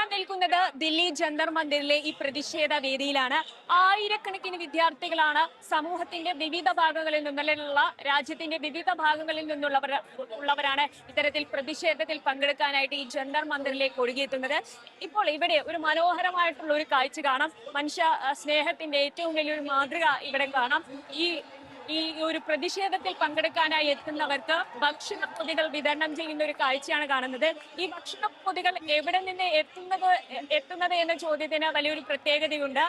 ഞാൻ നിൽക്കുന്നത് ദില്ലി ജന്തർ മന്ദിറിലെ ഈ പ്രതിഷേധ വേദിയിലാണ്. ആയിരക്കണക്കിന് വിദ്യാർത്ഥികളാണ് സമൂഹത്തിന്റെ വിവിധ ഭാഗങ്ങളിൽ നിന്നുള്ള രാജ്യത്തിന്റെ വിവിധ ഭാഗങ്ങളിൽ ഉള്ളവരാണ് ഇത്തരത്തിൽ പ്രതിഷേധത്തിൽ പങ്കെടുക്കാനായിട്ട് ഈ ജന്തർ മന്ദിറിലേക്ക് ഒഴുകിയെത്തുന്നത്. ഇപ്പോൾ ഇവിടെ ഒരു മനോഹരമായിട്ടുള്ള ഒരു കാഴ്ച കാണാം. മനുഷ്യ സ്നേഹത്തിന്റെ ഏറ്റവും വലിയൊരു മാതൃക ഇവിടെ കാണാം. ഈ ഒരു പ്രതിഷേധത്തിൽ പങ്കെടുക്കാനായി എത്തുന്നവർക്ക് ഭക്ഷണപ്പൊതികൾ വിതരണം ചെയ്യുന്ന ഒരു കാഴ്ചയാണ് കാണുന്നത്. ഈ ഭക്ഷണപ്പൊതികൾ എവിടെ നിന്ന് എത്തുന്നത് എന്ന ചോദ്യത്തിന് വലിയൊരു പ്രത്യേകതയുണ്ട്.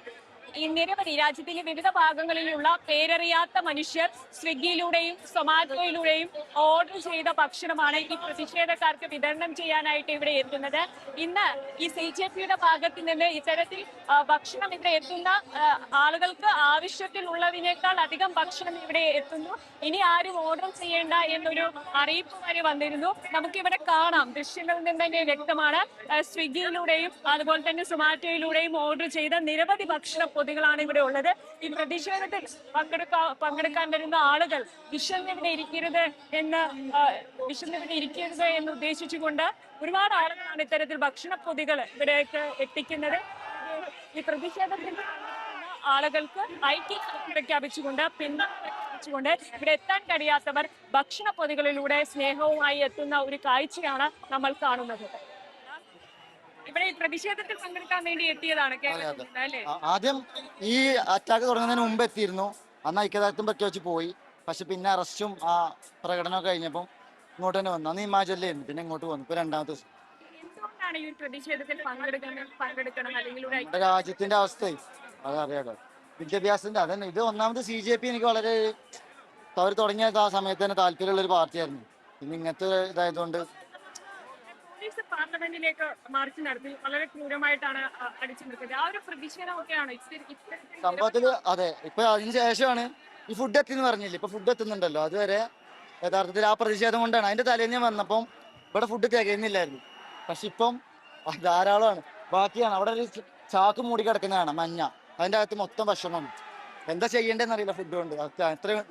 ഈ നിരവധി രാജ്യത്തിന്റെ വിവിധ ഭാഗങ്ങളിലുള്ള പേരറിയാത്ത മനുഷ്യർ സ്വിഗ്ഗിയിലൂടെയും സൊമാറ്റോയിലൂടെയും ഓർഡർ ചെയ്ത ഭക്ഷണമാണ് ഈ പ്രതിഷേധക്കാർക്ക് വിതരണം ചെയ്യാനായിട്ട് ഇവിടെ എത്തുന്നത്. ഇന്ന് ഈ CJPയുടെ ഭാഗത്ത് നിന്ന് ഇത്തരത്തിൽ ഭക്ഷണം ഇവിടെ എത്തുന്ന ആളുകൾക്ക് ആവശ്യത്തിനുള്ളതിനേക്കാൾ അധികം ഭക്ഷണം ഇവിടെ എത്തുന്നു. ഇനി ആരും ഓർഡർ ചെയ്യേണ്ട എന്നൊരു അറിയിപ്പ് വരെ വന്നിരുന്നു. നമുക്കിവിടെ കാണാം, ദൃശ്യങ്ങളിൽ നിന്ന് തന്നെ വ്യക്തമാണ്. സ്വിഗ്ഗിയിലൂടെയും അതുപോലെ തന്നെ സൊമാറ്റോയിലൂടെയും ഓർഡർ ചെയ്ത നിരവധി ഭക്ഷണ പൊതികളാണ് ഇവിടെ ഉള്ളത്. ഈ പ്രതിഷേധത്തിൽ പങ്കെടുക്കാൻ വരുന്ന ആളുകൾ വിശന്നിവിടെ ഇരിക്കരുത് എന്ന് ഉദ്ദേശിച്ചുകൊണ്ട് ഒരുപാട് ആളുകളാണ് ഇത്തരത്തിൽ ഭക്ഷണ പൊതികൾ ഇവിടേക്ക് എത്തിക്കുന്നത്. ഈ പ്രതിഷേധത്തിൽ ആളുകൾക്ക് ഐക്യദാർഢ്യം പ്രഖ്യാപിച്ചുകൊണ്ട് ഇവിടെ എത്താൻ കഴിയാത്തവർ ഭക്ഷണ പൊതികളിലൂടെ സ്നേഹവുമായി എത്തുന്ന ഒരു കാഴ്ചയാണ് നമ്മൾ കാണുന്നത്. ഇവിടെ പ്രതിഷേധത്തിൽ പങ്കെടുക്കാൻ വേണ്ടി എത്തിയതാണ് കേരളത്തിൽ അല്ലേ? ആദ്യം ഈ അറ്റാക്ക് തുടങ്ങുന്നതിന് മുമ്പ് എത്തിയിരുന്നു. അന്ന് ഐക്യദാർഢ്യം പ്രഖ്യാപിച്ച് പോയി. പക്ഷെ പിന്നെ അറസ്റ്റും ആ പ്രകടനമൊക്കെ കഴിഞ്ഞപ്പോൾ ഇങ്ങോട്ട് തന്നെ വന്നു. അന്ന് ഹിമാചലിലായിരുന്നു, പിന്നെ ഇങ്ങോട്ട് വന്നു. ഇപ്പൊ രണ്ടാമത്തെ ദിവസം. എന്തുകൊണ്ടാണ് ഈ പ്രതിഷേധത്തിൽ പങ്കെടുക്കണം അല്ലെങ്കിൽ രാജ്യത്തിന്റെ അവസ്ഥ അതറിയാലോ, വിദ്യാഭ്യാസത്തിന്റെ അതന്നെ. ഇത് ഒന്നാമത് CJP എനിക്ക് വളരെ അവർ തുടങ്ങിയ ആ സമയത്ത് തന്നെ താല്പര്യമുള്ള ഒരു പാർട്ടിയായിരുന്നു. പിന്നെ ഇങ്ങനത്തെ ഇതായതുകൊണ്ട് പാർലമെന്റിലേക്ക് മാർച്ച് നടത്തി വളരെ ക്രൂരമായിട്ടാണ് അടിച്ചു നിൽക്കുന്നത്. ആ ഒരു പ്രതിഷേധമൊക്കെയാണ് സംഭവത്തില്. അതെ, ഇപ്പൊ അതിന് ശേഷമാണ് ഈ ഫുഡ് എത്തിന്ന് പറഞ്ഞില്ലേ, ഇപ്പൊ ഫുഡ് എത്തുന്നുണ്ടല്ലോ. അതുവരെ യഥാർത്ഥത്തിൽ ആ പ്രതിഷേധം കൊണ്ടാണ്. അതിന്റെ തലേന്ന് വന്നപ്പം ഇവിടെ ഫുഡ് തികയുന്നില്ലായിരുന്നു. പക്ഷെ ഇപ്പം ധാരാളമാണ്, ബാക്കിയാണ്. അവിടെ ഒരു ചാക്ക് മൂടി കിടക്കുന്നതാണ് മഞ്ഞ, അതിന്റെ അകത്ത് മൊത്തം ഭക്ഷണമാണ്. എന്താ ചെയ്യേണ്ടതെന്ന് അറിയില്ല ഫുഡ് കൊണ്ട്. അത്രയും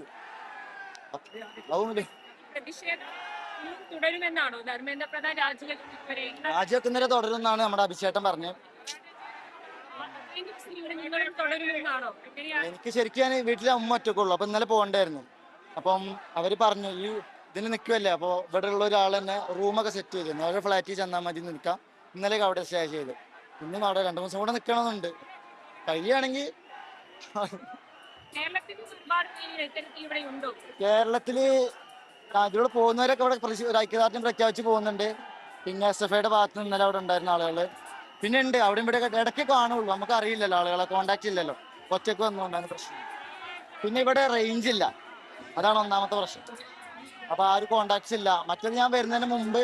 തുടരുമെന്നാണോ ധർമ്മേന്ദ്ര പ്രധാൻ രാജിവെക്കുന്നവരെ തുടരുമെന്നാണ് നമ്മുടെ അഭിഷേകൻ പറഞ്ഞത്. എനിക്ക് ശരിക്കും ഞാൻ വീട്ടിലെ അമ്മ ഒറ്റക്കുള്ളൂ. അപ്പൊ ഇന്നലെ പോകണ്ടായിരുന്നു. അപ്പം അവര് പറഞ്ഞു ഈ ഇതിന് നിൽക്കുമല്ലേ, അപ്പോൾ ഇവിടെ ഉള്ള ഒരാൾ തന്നെ റൂമൊക്കെ സെറ്റ് ചെയ്തിരുന്നു. അവരുടെ ഫ്ലാറ്റിൽ ചെന്നാൽ മതി നിൽക്കാം. ഇന്നലെ അവിടെ സ്റ്റേ ചെയ്ത്. ഇന്നും അവിടെ 2 ദിവസം കൂടെ നിൽക്കണമെന്നുണ്ട്. കഴിയുകയാണെങ്കിൽ കേരളത്തില് ഇതിലൂടെ പോകുന്നവരൊക്കെ ഇവിടെ ഒരു ഐക്യദാർഢ്യം പ്രഖ്യാപിച്ച് പോകുന്നുണ്ട്. പിന്നെ SFIയുടെ ഭാഗത്ത് നിന്ന് ഇന്നലെ അവിടെ ഉണ്ടായിരുന്ന ആളുകൾ പിന്നെ ഉണ്ട്. അവിടെ ഇവിടെ ഇടയ്ക്ക് കാണുള്ളൂ, നമുക്ക് അറിയില്ലല്ലോ, ആളുകളെ കോണ്ടാക്ട് ഇല്ലല്ലോ. ഒറ്റയ്ക്ക് വന്നുകൊണ്ടാണ് പ്രശ്നം. പിന്നെ ഇവിടെ റേഞ്ച് ഇല്ല, അതാണ് ഒന്നാമത്തെ പ്രശ്നം. അപ്പൊ ആരും കോണ്ടാക്ട്സ് ഇല്ല. മറ്റേത് ഞാൻ വരുന്നതിന് മുമ്പ്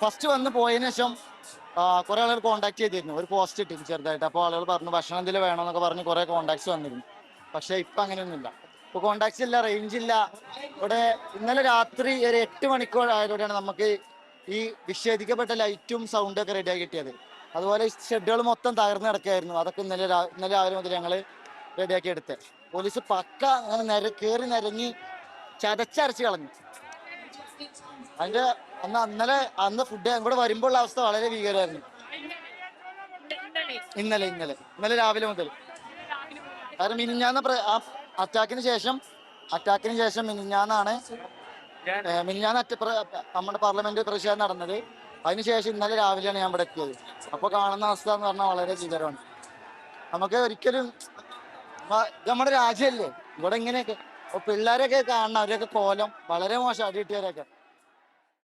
ഫസ്റ്റ് വന്ന് പോയതിനു ശേഷം കുറെ ആളുകൾ കോണ്ടാക്ട് ചെയ്തിരുന്നു. ഒരു പോസ്റ്റ് ഇട്ടിരുന്നു ചെറുതായിട്ട്. അപ്പോൾ ആളുകൾ പറഞ്ഞു ഭക്ഷണം എന്തെങ്കിലും വേണമെന്നൊക്കെ പറഞ്ഞ് കുറെ കോണ്ടാക്ട്സ് വന്നിരുന്നു. പക്ഷെ ഇപ്പൊ അങ്ങനെയൊന്നുമില്ല. ഇപ്പൊ കോണ്ടാക്ട്സ് ഇല്ല, റേഞ്ച് ഇല്ല. ഇവിടെ ഇന്നലെ രാത്രി ഒരു 8 മണിക്കൂർ ആയതോടെയാണ് നമുക്ക് ഈ വിച്ഛേദിക്കപ്പെട്ട ലൈറ്റും സൗണ്ടും ഒക്കെ റെഡിയാക്കി കിട്ടിയത്. അതുപോലെ ഷെഡുകൾ മൊത്തം തകർന്ന് കിടക്കായിരുന്നു. അതൊക്കെ ഇന്നലെ രാവിലെ മുതൽ ഞങ്ങൾ റെഡിയാക്കി എടുത്തത്. പോലീസ് പക്ക അങ്ങനെ കയറി നിരങ്ങി ചതച്ചരച്ച് കളഞ്ഞു. അതിന്റെ അന്ന് ഫുഡ് ഇവിടെ വരുമ്പോൾ ഉള്ള അവസ്ഥ വളരെ ഭീകരമായിരുന്നു. ഇന്നലെ രാവിലെ മുതൽ. കാരണം മിനിഞ്ഞാന്ന് അറ്റാക്കിന് ശേഷം മിനിഞ്ഞാന്ന് നമ്മുടെ പാർലമെന്റ് പ്രതിഷേധം നടന്നത്. അതിനുശേഷം ഇന്നലെ രാവിലെയാണ് ഞാൻ ഇവിടെ എത്തിയത്. അപ്പോൾ കാണുന്ന അവസ്ഥ എന്ന് പറഞ്ഞാൽ വളരെ ഭീകരമാണ്. നമുക്ക് ഒരിക്കലും നമ്മുടെ രാജ്യമല്ലേ, ഇവിടെ ഇങ്ങനെയൊക്കെ പിള്ളേരൊക്കെ കാണണം. അവരൊക്കെ കോലം വളരെ മോശം, അടി കിട്ടിയവരൊക്കെ.